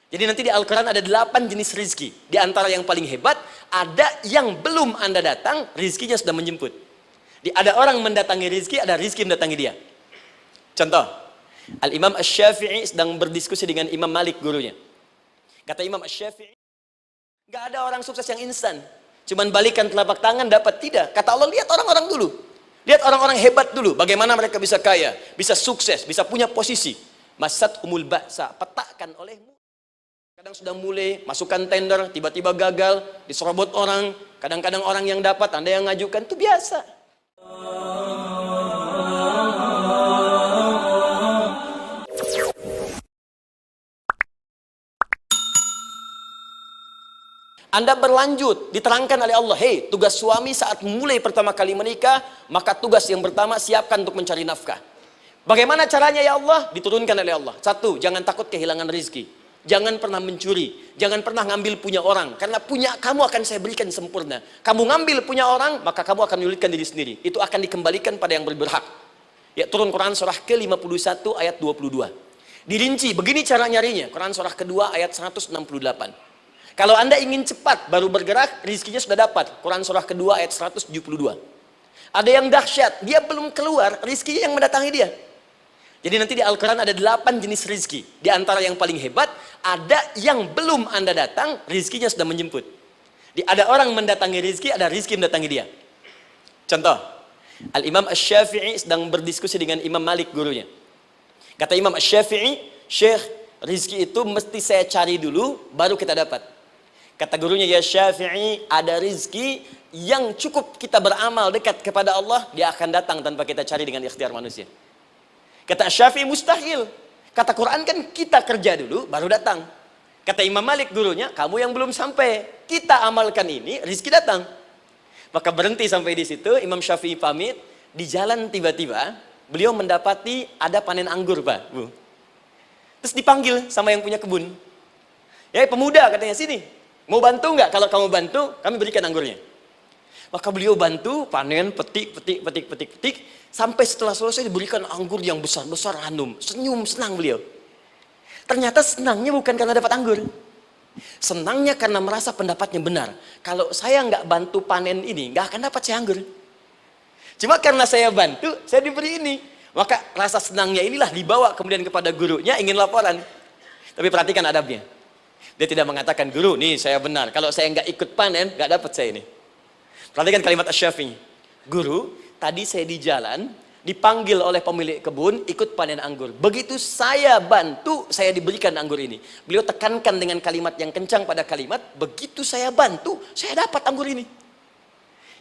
Jadi nanti di Al-Quran ada 8 jenis rizki. Di antara yang paling hebat, ada yang belum Anda datang, rizkinya sudah menjemput. Ada orang mendatangi rizki, ada rizki mendatangi dia. Contoh, Al-Imam Asy-Syafi'i sedang berdiskusi dengan Imam Malik, gurunya. Kata Imam Asy-Syafi'i, nggak ada orang sukses yang instan. Cuman balikan telapak tangan dapat, tidak. Kata Allah, lihat orang-orang dulu. Lihat orang-orang hebat dulu. Bagaimana mereka bisa kaya, bisa sukses, bisa punya posisi. Masat umul ba'sa, petakan olehmu. Kadang sudah mulai, masukkan tender, tiba-tiba gagal, diserobot orang. Kadang-kadang orang yang dapat, Anda yang ngajukan, itu biasa. Anda berlanjut, diterangkan oleh Allah, hei, tugas suami saat mulai pertama kali menikah, maka tugas yang pertama siapkan untuk mencari nafkah. Bagaimana caranya ya Allah? Diturunkan oleh Allah. Satu, jangan takut kehilangan rezeki. Jangan pernah mencuri, jangan pernah ngambil punya orang, karena punya kamu akan saya berikan sempurna. Kamu ngambil punya orang, maka kamu akan menyulitkan diri sendiri. Itu akan dikembalikan pada yang berhak. Ya, turun Quran surah ke-51 ayat 22. Dirinci, begini cara nyarinya. Quran surah kedua ayat 168. Kalau Anda ingin cepat baru bergerak, rizkinya sudah dapat. Quran surah kedua ayat 172. Ada yang dahsyat, dia belum keluar, rizkinya yang mendatangi dia. Jadi nanti di Al-Quran ada 8 jenis rizki. Di antara yang paling hebat, ada yang belum Anda datang, rizkinya sudah menjemput. Ada orang mendatangi rizki, ada rizki mendatangi dia. Contoh, Al-Imam Asy-Syafi'i sedang berdiskusi dengan Imam Malik, gurunya. Kata Imam Asy-Syafi'i, Syekh, rizki itu mesti saya cari dulu, baru kita dapat. Kata gurunya, ya Syafi'i, ada rizki yang cukup kita beramal dekat kepada Allah, dia akan datang tanpa kita cari dengan ikhtiar manusia. Kata Syafi'i, mustahil. Kata Quran kan kita kerja dulu, baru datang. Kata Imam Malik, gurunya, kamu yang belum sampai. Kita amalkan ini, rizki datang. Maka berhenti sampai di situ, Imam Syafi'i pamit. Di jalan tiba-tiba, beliau mendapati ada panen anggur, Pak, Bu. Terus dipanggil sama yang punya kebun. Ya, pemuda katanya, sini. Mau bantu nggak? Kalau kamu bantu, kami berikan anggurnya. Maka beliau bantu, panen, petik. Sampai setelah selesai diberikan anggur yang besar-besar, hanum. Senyum, senang beliau. Ternyata senangnya bukan karena dapat anggur. Senangnya karena merasa pendapatnya benar. Kalau saya nggak bantu panen ini, nggak akan dapat saya anggur. Cuma karena saya bantu, saya diberi ini. Maka rasa senangnya inilah dibawa kemudian kepada gurunya, ingin laporan. Tapi perhatikan adabnya. Dia tidak mengatakan, guru, nih saya benar. Kalau saya nggak ikut panen, nggak dapat saya ini. Perhatikan kalimat Asy-Syafi'i. Guru, tadi saya di jalan, dipanggil oleh pemilik kebun, ikut panen anggur. Begitu saya bantu, saya diberikan anggur ini. Beliau tekankan dengan kalimat yang kencang pada kalimat, begitu saya bantu, saya dapat anggur ini.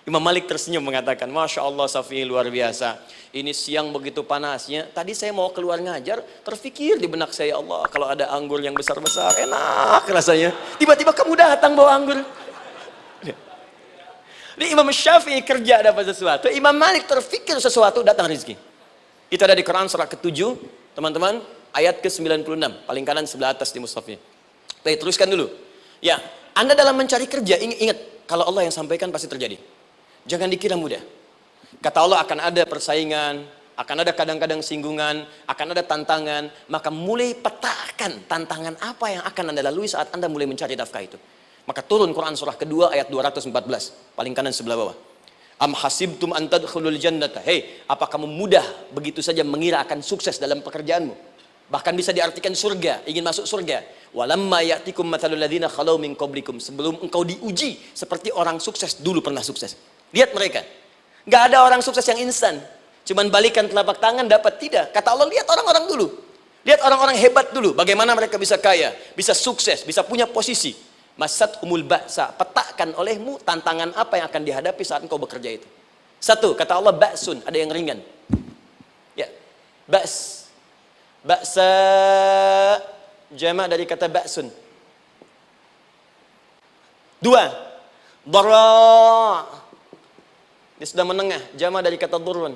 Imam Malik tersenyum mengatakan, Masya Allah Syafi'i, luar biasa. Ini siang begitu panasnya, tadi saya mau keluar ngajar, terfikir di benak saya, Allah, kalau ada anggur yang besar-besar, enak rasanya. Tiba-tiba kamu datang bawa anggur. Jadi Imam Syafi'i kerja dapat sesuatu, Imam Malik terfikir sesuatu, datang rezeki. Itu ada di Quran surah ke-7, teman-teman, ayat ke-96, paling kanan sebelah atas di mushafnya. Baik, teruskan dulu. Ya, Anda dalam mencari kerja, ingat, kalau Allah yang sampaikan pasti terjadi. Jangan dikira mudah. Kata Allah akan ada persaingan, akan ada kadang-kadang singgungan, akan ada tantangan, maka mulai petakan tantangan apa yang akan Anda lalui saat Anda mulai mencari nafkah itu. Maka turun Quran surah kedua ayat 214, paling kanan sebelah bawah. Am hasibtum an tadkhulul jannata. Hei, apa kamu mudah begitu saja mengira akan sukses dalam pekerjaanmu? Bahkan bisa diartikan surga, ingin masuk surga. Walamma ya'tikum mathalul ladzina khalau min qablikum. Sebelum engkau diuji seperti orang sukses dulu pernah sukses. Lihat mereka. Enggak ada orang sukses yang instan. Cuman balikan telapak tangan dapat, tidak. Kata Allah, lihat orang-orang dulu. Lihat orang-orang hebat dulu, bagaimana mereka bisa kaya, bisa sukses, bisa punya posisi. Masat umul ba'sa, petakan olehmu tantangan apa yang akan dihadapi saat engkau bekerja itu. Satu, kata Allah, ba'sun, ada yang ringan. Ya, ba's. Ba'sa, jama' dari kata ba'sun. Dua, dara'. Dia sudah menengah, jama' dari kata durun.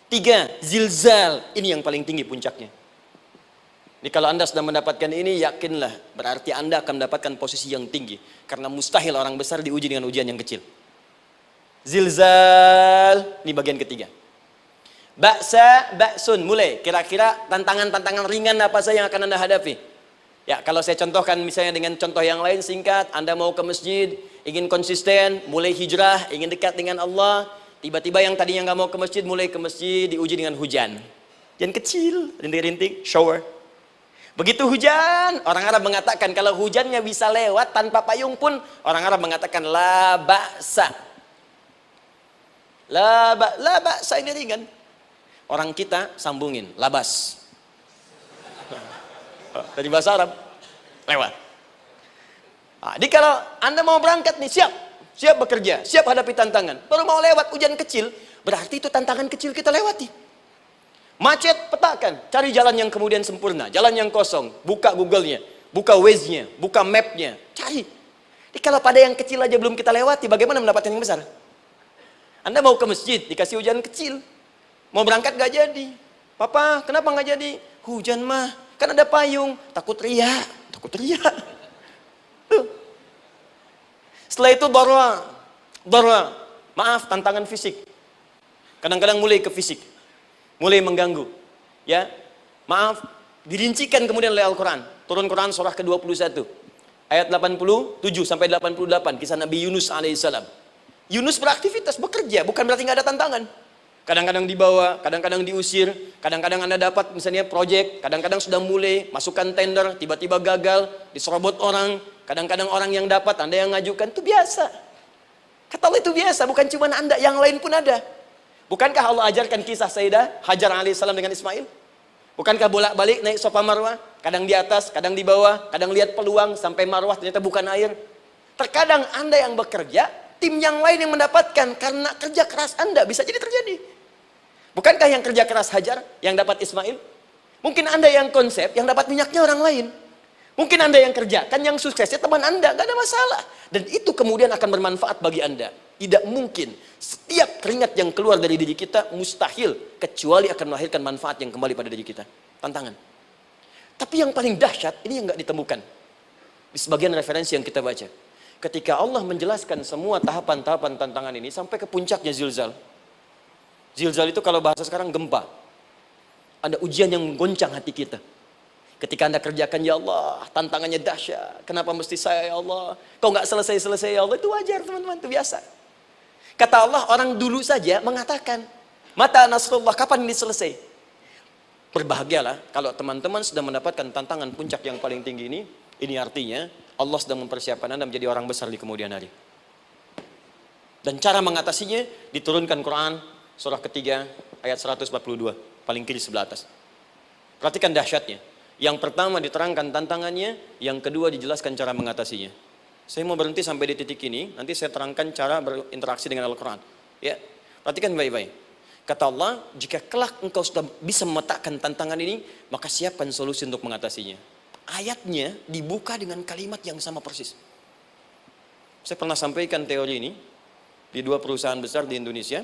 Tiga, zilzal. Ini yang paling tinggi puncaknya. Jadi kalau Anda sudah mendapatkan ini, yakinlah, berarti Anda akan mendapatkan posisi yang tinggi. Karena mustahil orang besar diuji dengan ujian yang kecil. Zilzal, ini bagian ketiga. Ba'sa, ba'sun, mulai. Kira-kira tantangan-tantangan ringan apa saja yang akan Anda hadapi? Ya, kalau saya contohkan misalnya dengan contoh yang lain singkat, Anda mau ke masjid, ingin konsisten, mulai hijrah, ingin dekat dengan Allah, tiba-tiba yang tadinya nggak mau ke masjid, mulai ke masjid, diuji dengan hujan. Hujan kecil, rintik-rintik, shower. Begitu hujan, orang Arab mengatakan kalau hujannya bisa lewat tanpa payung pun, orang Arab mengatakan la ba'sa. La ba'sa ini ringan. Orang kita sambungin, labas. Dari bahasa Arab lewat. Nah, jadi kalau Anda mau berangkat nih, siap bekerja, siap hadapi tantangan. Baru mau lewat hujan kecil, berarti itu tantangan kecil kita lewati. Macet, petakan, cari jalan yang kemudian sempurna, jalan yang kosong, buka Google-nya, buka Waze-nya, buka map-nya, cari. Jadi kalau pada yang kecil aja belum kita lewati, bagaimana mendapatkan yang besar? Anda mau ke masjid, dikasih hujan kecil, mau berangkat gak jadi. Papa, kenapa gak jadi? Hujan mah, kan ada payung, takut riak. Tuh. Setelah itu darwa, maaf, tantangan fisik. Kadang-kadang mulai ke fisik, mulai mengganggu. Ya, maaf, dirincikan kemudian oleh Al-Quran. Turun Quran surah ke-21, ayat 87 sampai 88, kisah Nabi Yunus alaihissalam. Yunus beraktivitas, bekerja, bukan berarti nggak ada tantangan. Kadang-kadang dibawa, kadang-kadang diusir, kadang-kadang Anda dapat misalnya proyek, kadang-kadang sudah mulai, masukkan tender, tiba-tiba gagal, diserobot orang, kadang-kadang orang yang dapat, Anda yang ngajukan, itu biasa. Kata Allah itu biasa, bukan cuma Anda, yang lain pun ada. Bukankah Allah ajarkan kisah Sayyidah Hajar alaihissalam dengan Ismail? Bukankah bolak-balik naik Safa Marwah, kadang di atas, kadang di bawah, kadang lihat peluang, sampai Marwah ternyata bukan air. Terkadang Anda yang bekerja, tim yang lain yang mendapatkan karena kerja keras Anda, bisa jadi terjadi. Bukankah yang kerja keras Hajar yang dapat Ismail? Mungkin Anda yang konsep, yang dapat minyaknya orang lain. Mungkin Anda yang kerja, kan yang suksesnya teman Anda, gak ada masalah. Dan itu kemudian akan bermanfaat bagi Anda. Tidak mungkin setiap keringat yang keluar dari diri kita mustahil, kecuali akan melahirkan manfaat yang kembali pada diri kita. Tantangan. Tapi yang paling dahsyat, ini yang gak ditemukan di sebagian referensi yang kita baca. Ketika Allah menjelaskan semua tahapan-tahapan tantangan ini sampai ke puncaknya zilzal. Zilzal itu kalau bahasa sekarang gempa. Ada ujian yang menggoncang hati kita. Ketika Anda kerjakan, ya Allah, tantangannya dahsyat. Kenapa mesti saya, ya Allah? Kau nggak selesai-selesai, ya Allah. Itu wajar, teman-teman, itu biasa. Kata Allah, orang dulu saja mengatakan, mata nasrullah, kapan ini selesai? Berbahagialah kalau teman-teman sudah mendapatkan tantangan puncak yang paling tinggi ini. Ini artinya Allah sedang mempersiapkan Anda menjadi orang besar di kemudian hari. Dan cara mengatasinya diturunkan Quran surah ketiga ayat 142, paling kiri sebelah atas. Perhatikan dahsyatnya. Yang pertama diterangkan tantangannya, yang kedua dijelaskan cara mengatasinya. Saya mau berhenti sampai di titik ini, nanti saya terangkan cara berinteraksi dengan Al-Quran. Ya, perhatikan baik-baik. Kata Allah, jika kelak engkau sudah bisa memetakan tantangan ini, maka siapkan solusi untuk mengatasinya. Ayatnya dibuka dengan kalimat yang sama persis. Saya pernah sampaikan teori ini di dua perusahaan besar di Indonesia.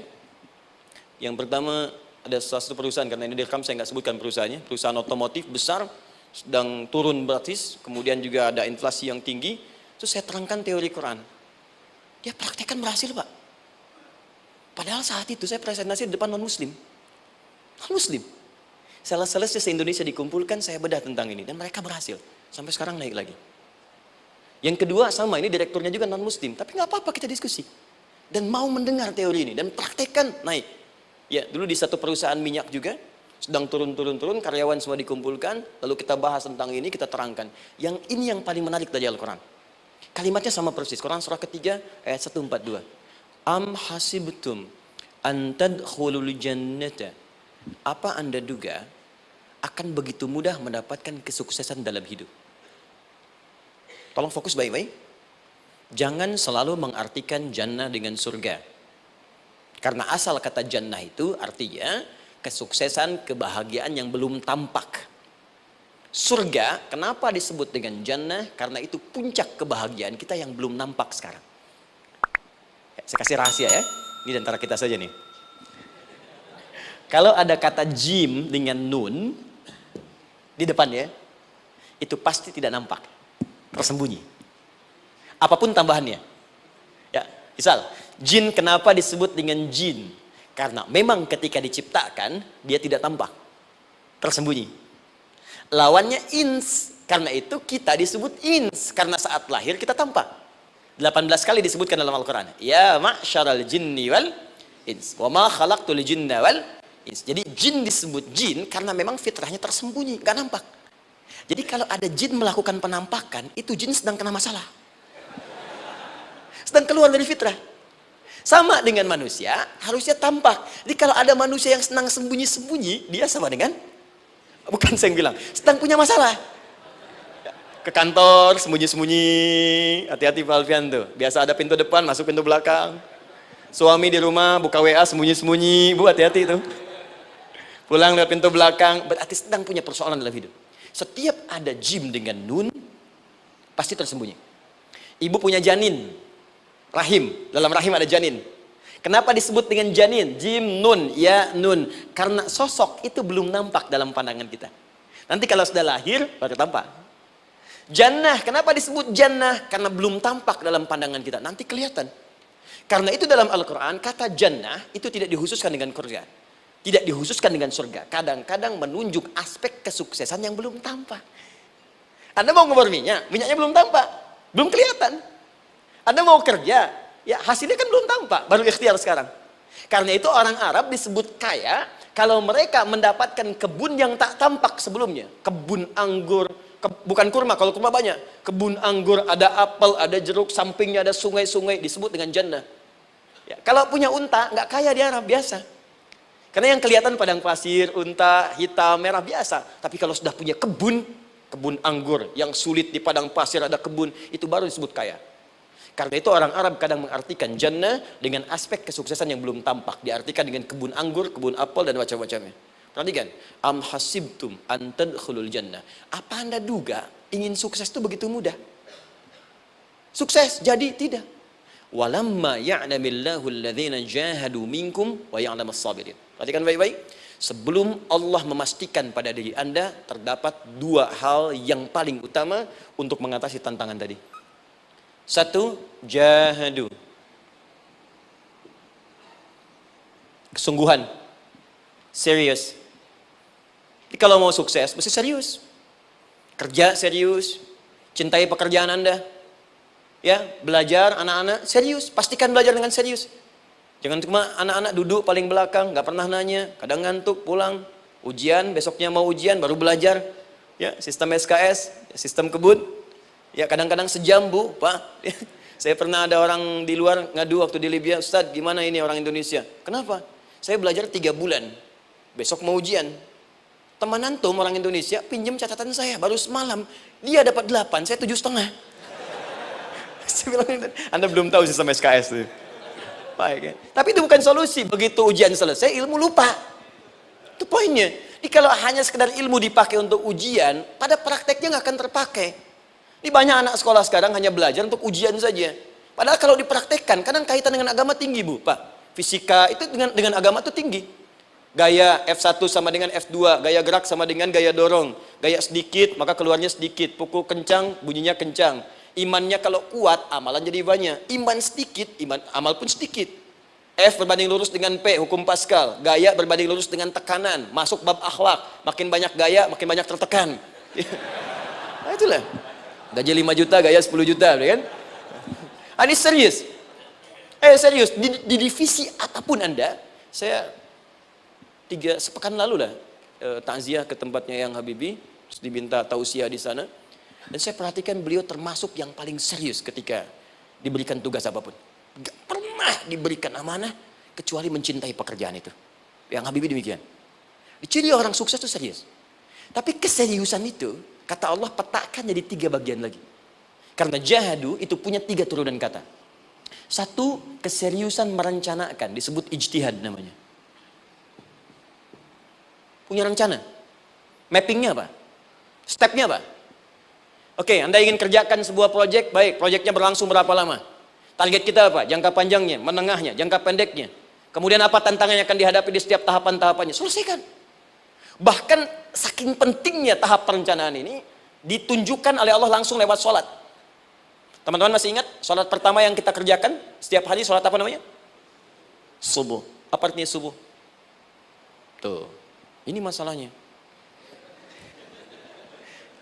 Yang pertama ada satu perusahaan, karena ini direkam saya nggak sebutkan perusahaannya, perusahaan otomotif besar, sedang turun gratis, kemudian juga ada inflasi yang tinggi. Terus saya terangkan teori Quran. Dia praktekkan berhasil, Pak. Padahal saat itu saya presentasi di depan non-muslim. Non-muslim. Sales-sales se-Indonesia dikumpulkan, saya bedah tentang ini. Dan mereka berhasil. Sampai sekarang naik lagi. Yang kedua sama, ini direkturnya juga non-muslim. Tapi nggak apa-apa, kita diskusi. Dan mau mendengar teori ini. Dan praktekkan, naik. Ya, dulu di satu perusahaan minyak juga. Sedang turun, karyawan semua dikumpulkan. Lalu kita bahas tentang ini, kita terangkan. Yang ini yang paling menarik dari Al-Quran. Kalimatnya sama persis. Quran surah ketiga ayat 142. Am hasibtum an tadkhulul jannata. Apa Anda duga akan begitu mudah mendapatkan kesuksesan dalam hidup? Tolong fokus baik-baik. Jangan selalu mengartikan jannah dengan surga. Karena asal kata jannah itu artinya kesuksesan, kebahagiaan yang belum tampak. Surga, kenapa disebut dengan jannah? Karena itu puncak kebahagiaan kita yang belum nampak sekarang. Saya kasih rahasia ya, ini antara kita saja nih. Kalau ada kata jim dengan nun di depannya, itu pasti tidak nampak, tersembunyi. Apapun tambahannya. Ya, misal, jin kenapa disebut dengan jin? Karena memang ketika diciptakan, dia tidak tampak, tersembunyi. Lawannya ins. Karena itu kita disebut ins. Karena saat lahir kita tampak. 18 kali disebutkan dalam Al-Quran. Ya ma'syaral jinni wal ins. Wa ma khalaqtul jinna wal ins. Jadi jin disebut jin karena memang fitrahnya tersembunyi, nggak nampak. Jadi kalau ada jin melakukan penampakan, itu jin sedang kena masalah. Sedang keluar dari fitrah. Sama dengan manusia, harusnya tampak. Jadi kalau ada manusia yang senang sembunyi-sembunyi, dia sama dengan, bukan saya yang bilang, sedang punya masalah. Ke kantor, sembunyi-sembunyi, hati-hati Pak Alfian tuh. Biasa ada pintu depan, masuk pintu belakang. Suami di rumah, buka WA, sembunyi-sembunyi, Bu hati-hati tuh. Pulang lewat pintu belakang, berarti sedang punya persoalan dalam hidup. Setiap ada jim dengan nun, pasti tersembunyi. Ibu punya janin, rahim, dalam rahim ada janin. Kenapa disebut dengan janin? Jim, nun, ya, nun. Karena sosok itu belum nampak dalam pandangan kita. Nanti kalau sudah lahir, baru tampak. Jannah, kenapa disebut jannah? Karena belum tampak dalam pandangan kita. Nanti kelihatan. Karena itu dalam Al-Quran, kata jannah itu tidak dikhususkan dengan surga. Tidak dikhususkan dengan surga. Kadang-kadang menunjuk aspek kesuksesan yang belum tampak. Anda mau ngebor minyak, minyaknya belum tampak. Belum kelihatan. Anda mau kerja, ya hasilnya kan belum tampak. Baru ikhtiar sekarang. Karena itu orang Arab disebut kaya, kalau mereka mendapatkan kebun yang tak tampak sebelumnya. Kebun anggur, bukan kurma, kalau kurma banyak. Kebun anggur, ada apel, ada jeruk, sampingnya ada sungai-sungai, disebut dengan jannah. Ya, kalau punya unta, nggak kaya di Arab, biasa. Karena yang kelihatan padang pasir, unta, hitam, merah, biasa. Tapi kalau sudah punya kebun, kebun anggur, yang sulit di padang pasir ada kebun, itu baru disebut kaya. Karena itu orang Arab kadang mengartikan jannah dengan aspek kesuksesan yang belum tampak. Diartikan dengan kebun anggur, kebun apel, dan macam-macamnya. Perhatikan, am hasibtum an tadkhulul jannah. Apa Anda duga ingin sukses itu begitu mudah? Sukses jadi tidak. Walamma ya'lamillahu alladhina jahadu minkum wa ya'lamas sabirin. Perhatikan baik-baik. Sebelum Allah memastikan pada diri Anda terdapat dua hal yang paling utama untuk mengatasi tantangan tadi. Satu, jahadu. Kesungguhan. Serius. Jadi kalau mau sukses, mesti serius. Kerja serius. Cintai pekerjaan Anda. Ya, belajar anak-anak serius. Pastikan belajar dengan serius. Jangan cuma anak-anak duduk paling belakang, nggak pernah nanya, kadang ngantuk, pulang. Ujian, besoknya mau ujian, baru belajar. Ya, sistem SKS, sistem kebun. Ya, kadang-kadang sejam, Bu, Pak. Saya pernah ada orang di luar ngadu waktu di Libya, Ustadz, gimana ini orang Indonesia? Kenapa? Saya belajar 3 bulan. Besok mau ujian. Teman antum orang Indonesia pinjam catatan saya baru semalam. Dia dapat 8, saya 7,5. Saya bilang, Anda belum tahu sistem SKS itu. Baik, ya. Tapi itu bukan solusi. Begitu ujian selesai, ilmu lupa. Itu poinnya. Jadi kalau hanya sekedar ilmu dipakai untuk ujian, pada prakteknya nggak akan terpakai. Ini banyak anak sekolah sekarang hanya belajar untuk ujian saja. Padahal kalau dipraktekkan, kadang kaitan dengan agama tinggi, Bu, Pak. Fisika itu dengan agama itu tinggi. Gaya F1 sama dengan F2, gaya gerak sama dengan gaya dorong. Gaya sedikit, maka keluarnya sedikit. Pukul kencang, bunyinya kencang. Imannya kalau kuat, amalan jadi banyak. Iman sedikit, amal pun sedikit. F berbanding lurus dengan P, hukum Pascal. Gaya berbanding lurus dengan tekanan. Masuk bab akhlak. Makin banyak gaya, makin banyak tertekan. Nah itulah. Gaji 5 juta, gaya 10 juta. Kan? Ini serius. Serius. Di divisi apapun Anda, saya 3 sepekan lalu lah takziah ke tempatnya Yang Habibie, terus diminta tausiah di sana. Dan saya perhatikan beliau termasuk yang paling serius ketika diberikan tugas apapun. Gak pernah diberikan amanah kecuali mencintai pekerjaan itu. Yang Habibie demikian. Ciri orang sukses itu serius. Tapi keseriusan itu, kata Allah petakan jadi 3 bagian lagi. Karena jahadu itu punya 3 turunan kata. Satu, keseriusan merencanakan, disebut ijtihad namanya. Punya rencana. Mappingnya apa? Stepnya apa? Oke, Anda ingin kerjakan sebuah proyek, baik, proyeknya berlangsung berapa lama? Target kita apa? Jangka panjangnya, menengahnya, jangka pendeknya. Kemudian apa tantangan yang akan dihadapi di setiap tahapan-tahapannya? Selesaikan. Bahkan saking pentingnya tahap perencanaan ini, ditunjukkan oleh Allah langsung lewat sholat. Teman-teman masih ingat, sholat pertama yang kita kerjakan, setiap hari sholat apa namanya? Subuh. Apa artinya subuh? Tuh, ini masalahnya.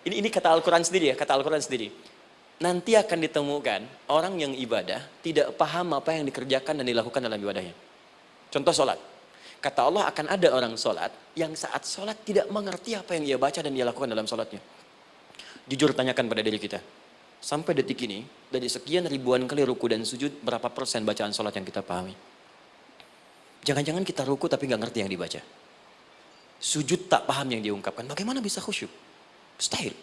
Ini kata Al-Quran sendiri ya, kata Al-Quran sendiri. Nanti akan ditemukan orang yang ibadah tidak paham apa yang dikerjakan dan dilakukan dalam ibadahnya. Contoh sholat. Kata Allah akan ada orang sholat yang saat sholat tidak mengerti apa yang ia baca dan ia lakukan dalam sholatnya. Jujur tanyakan pada diri kita. Sampai detik ini, dari sekian ribuan kali ruku dan sujud, berapa persen bacaan sholat yang kita pahami? Jangan-jangan kita ruku tapi nggak ngerti yang dibaca. Sujud tak paham yang diungkapkan. Bagaimana bisa khusyuk? Mustahil.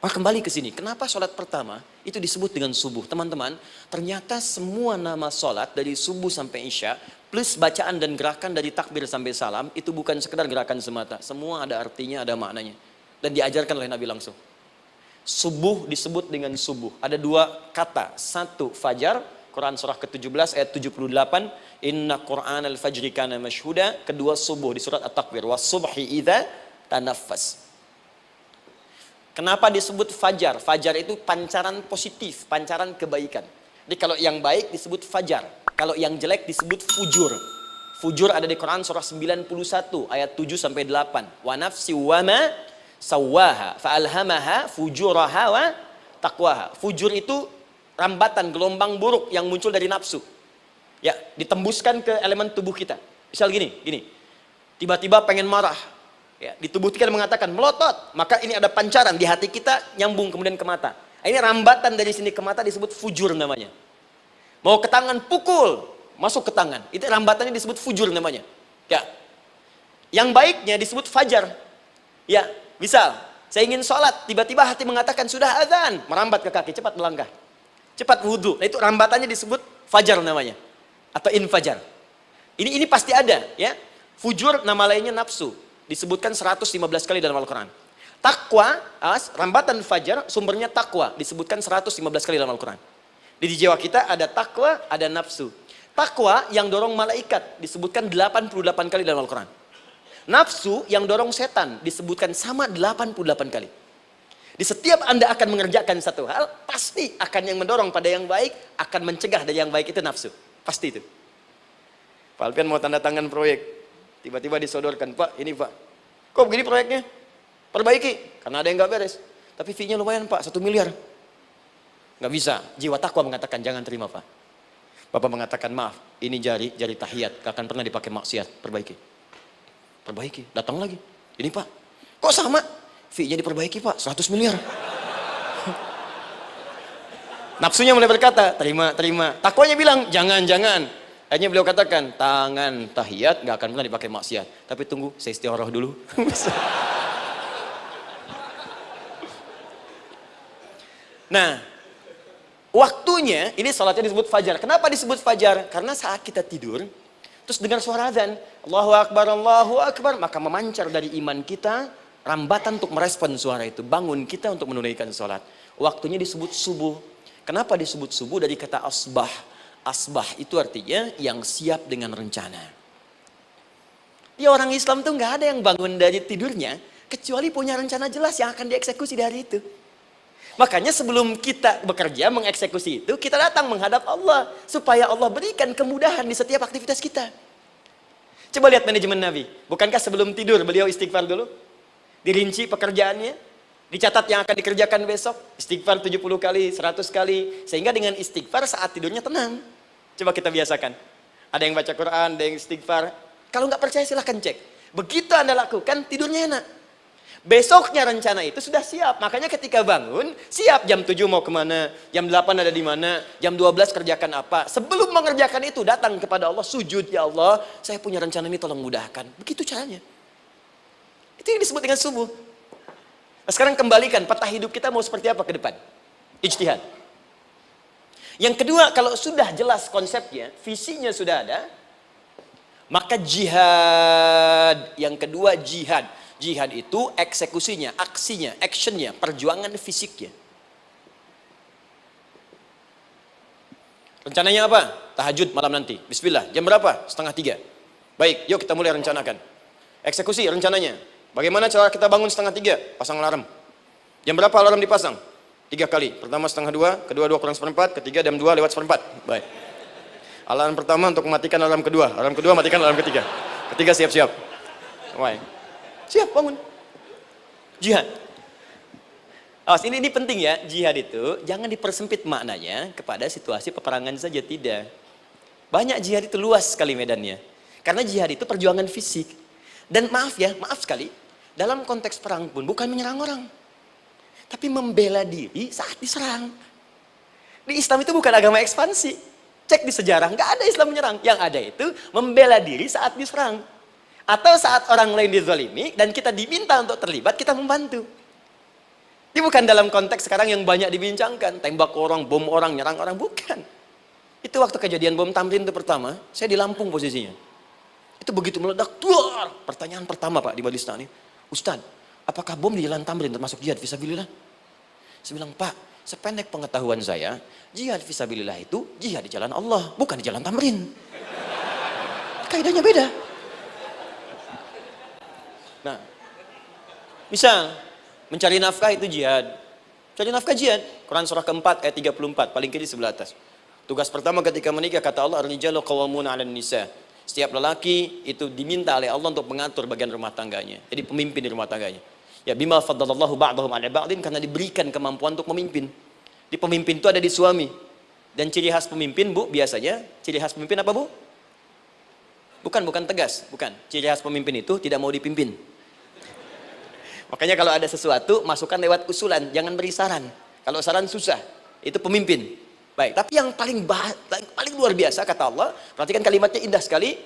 Maka kembali ke sini. Kenapa sholat pertama itu disebut dengan subuh? Teman-teman, ternyata semua nama sholat dari subuh sampai isya, plus bacaan dan gerakan dari takbir sampai salam, itu bukan sekedar gerakan semata. Semua ada artinya, ada maknanya. Dan diajarkan oleh Nabi langsung. Subuh disebut dengan subuh. Ada dua kata. Satu, fajar. Quran surah ke-17 ayat 78. Inna Qur'an al-fajri kana mashhuda. Kedua, subuh di surat At-Takwir. Wasubhi idha tanaffas. Kenapa disebut fajar? Fajar itu pancaran positif, pancaran kebaikan. Jadi kalau yang baik disebut fajar. Kalau yang jelek disebut fujur. Fujur ada di Quran surah 91 ayat 7 sampai 8. Wa nafsi wa ma sawwaha fa'alhamaha fujuraha wa taqwaha. Fujur itu rambatan, gelombang buruk yang muncul dari nafsu. Ya, ditembuskan ke elemen tubuh kita. Misal gini. Tiba-tiba pengen marah. Ya, di tubuh kita mengatakan melotot, maka ini ada pancaran di hati kita nyambung kemudian ke mata. Ini rambatan dari sini ke mata disebut fujur namanya. Mau ke tangan pukul, masuk ke tangan. Itu rambatannya disebut fujur namanya. Ya. Yang baiknya disebut fajar. Ya, misal saya ingin sholat, tiba-tiba hati mengatakan sudah azan, merambat ke kaki, cepat melangkah. Cepat wudhu. Nah, itu rambatannya disebut fajar namanya. Atau infajar. Ini pasti ada, ya. Fujur nama lainnya nafsu. Disebutkan 115 kali dalam Al-Quran. Takwa, rambatan fajar, sumbernya takwa. Disebutkan 115 kali dalam Al-Quran. Di jiwa kita ada takwa, ada nafsu. Takwa yang dorong malaikat, disebutkan 88 kali dalam Al-Quran. Nafsu yang dorong setan, disebutkan sama 88 kali. Di setiap Anda akan mengerjakan satu hal, pasti akan yang mendorong pada yang baik, akan mencegah dari yang baik itu nafsu. Pasti itu. Pak Alpian mau tanda tangan proyek. Tiba-tiba disodorkan, Pak, ini Pak. Kok begini proyeknya? Perbaiki, karena ada yang nggak beres. Tapi fee-nya lumayan Pak, 1 miliar. Nggak bisa, jiwa takwa mengatakan jangan terima Pak. Bapak mengatakan maaf, ini jari tahiyat, gak akan pernah dipakai maksiat, perbaiki, datang lagi. Ini Pak, kok sama? Fee-nya diperbaiki Pak, 100 miliar. Nafsunya mulai berkata, terima. Takwanya bilang, jangan. Akhirnya beliau katakan, tangan tahiyat gak akan pernah dipakai maksiat. Tapi tunggu, saya istiqoroh dulu. Nah, waktunya, ini salatnya disebut fajar. Kenapa disebut fajar? Karena saat kita tidur, terus dengar suara azan, Allahu Akbar, maka memancar dari iman kita, rambatan untuk merespon suara itu. Bangun kita untuk menunaikan salat. Waktunya disebut subuh. Kenapa disebut subuh? Dari kata asbah. Asbah itu artinya yang siap dengan rencana. Ya, orang Islam tuh nggak ada yang bangun dari tidurnya kecuali punya rencana jelas yang akan dieksekusi di hari itu. Makanya sebelum kita bekerja mengeksekusi itu, kita datang menghadap Allah supaya Allah berikan kemudahan di setiap aktivitas kita. Coba lihat manajemen Nabi. Bukankah sebelum tidur beliau istighfar dulu? Dirinci pekerjaannya, dicatat yang akan dikerjakan besok, istighfar 70 kali, 100 kali, sehingga dengan istighfar saat tidurnya tenang. Coba kita biasakan. Ada yang baca Quran, ada yang istighfar. Kalau nggak percaya silahkan cek. Begitu Anda lakukan, tidurnya enak. Besoknya rencana itu sudah siap. Makanya ketika bangun, siap jam 7 mau kemana, jam 8 ada di mana, jam 12 kerjakan apa. Sebelum mengerjakan itu, datang kepada Allah, sujud, ya Allah, saya punya rencana ini tolong mudahkan. Begitu caranya. Itu yang disebut dengan subuh. Nah, sekarang kembalikan, peta hidup kita mau seperti apa ke depan? Ijtihad. Yang kedua, kalau sudah jelas konsepnya, visinya sudah ada, maka jihad. Yang kedua, jihad. Jihad itu eksekusinya, aksinya, actionnya, perjuangan fisiknya. Rencananya apa? Tahajud malam nanti. Bismillah. Jam berapa? 2:30. Baik, yuk kita mulai rencanakan. Eksekusi rencananya. Bagaimana cara kita bangun 2:30? Pasang alarm. Jam berapa alarm dipasang? 3 kali. Pertama 1:30, kedua 2:45, ketiga jam 2:04. Baik. Alarm pertama untuk mematikan alarm kedua. Alarm kedua matikan alarm ketiga. Ketiga siap-siap. Baik. Siap bangun. Jihad. Awas, ini penting ya, jihad itu jangan dipersempit maknanya kepada situasi peperangan saja, tidak. Banyak jihad itu luas sekali medannya. Karena jihad itu perjuangan fisik. Dan maaf ya, maaf sekali, dalam konteks perang pun bukan menyerang orang. Tapi membela diri saat diserang. Di Islam itu bukan agama ekspansi. Cek di sejarah, nggak ada Islam menyerang. Yang ada itu membela diri saat diserang. Atau saat orang lain dizalimi dan kita diminta untuk terlibat, kita membantu. Ini bukan dalam konteks sekarang yang banyak dibincangkan. Tembak orang, bom orang, nyerang orang. Bukan. Itu waktu kejadian bom Tamrin itu pertama, saya di Lampung posisinya. Itu begitu meledak, duar. Pertanyaan pertama Pak di Majelis Taklim, Ustaz, apakah bom di Jalan Tamrin termasuk jihad fisabilillah? Saya bilang, Pak, sependek pengetahuan saya, jihad fisabilillah itu jihad di jalan Allah, bukan di Jalan Tamrin. Kaidahnya beda. Nah, misal mencari nafkah itu jihad. Cari nafkah jihad. Quran surah keempat ayat 34, paling kiri sebelah atas. Tugas pertama ketika menikah, kata Allah, ar-rijalu qawwamuna 'alan nisa. Setiap lelaki itu diminta oleh Allah untuk mengatur bagian rumah tangganya. Jadi pemimpin di rumah tangganya. Ya bima faddalallahu ba'dahum 'ala ba'din, karena diberikan kemampuan untuk memimpin. Di pemimpin itu ada di suami. Dan ciri khas pemimpin, Bu, biasanya ciri khas pemimpin apa, Bu? Bukan tegas, bukan. Ciri khas pemimpin itu tidak mau dipimpin. Makanya kalau ada sesuatu, masukkan lewat usulan, jangan beri saran. Kalau saran susah, itu pemimpin. Baik, tapi yang paling luar biasa kata Allah, perhatikan kalimatnya indah sekali.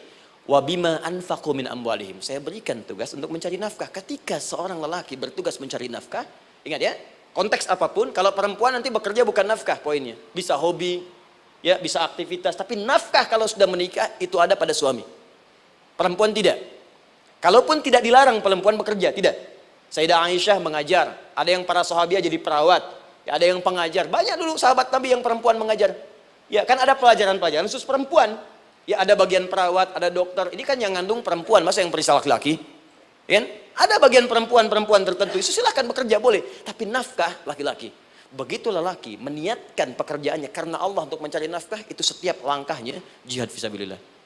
Wa bima anfaqu min amwalihim. Saya berikan tugas untuk mencari nafkah. Ketika seorang lelaki bertugas mencari nafkah, ingat ya, konteks apapun, kalau perempuan nanti bekerja bukan nafkah poinnya. Bisa hobi, ya, bisa aktivitas, tapi nafkah kalau sudah menikah itu ada pada suami. Perempuan tidak. Kalaupun tidak dilarang perempuan bekerja, tidak. Sayyidah Aisyah mengajar, ada yang para sahabiah jadi perawat, ya, ada yang pengajar. Banyak dulu sahabat Nabi yang perempuan mengajar. Ya, kan ada pelajaran-pelajaran khusus perempuan. Ya, ada bagian perawat, ada dokter. Ini kan yang ngandung perempuan, masa yang periksa laki-laki? Ya, ada bagian perempuan tertentu, itu silahkan bekerja, boleh. Tapi nafkah laki-laki. Begitu lelaki meniatkan pekerjaannya karena Allah untuk mencari nafkah, itu setiap langkahnya jihad fisabilillah.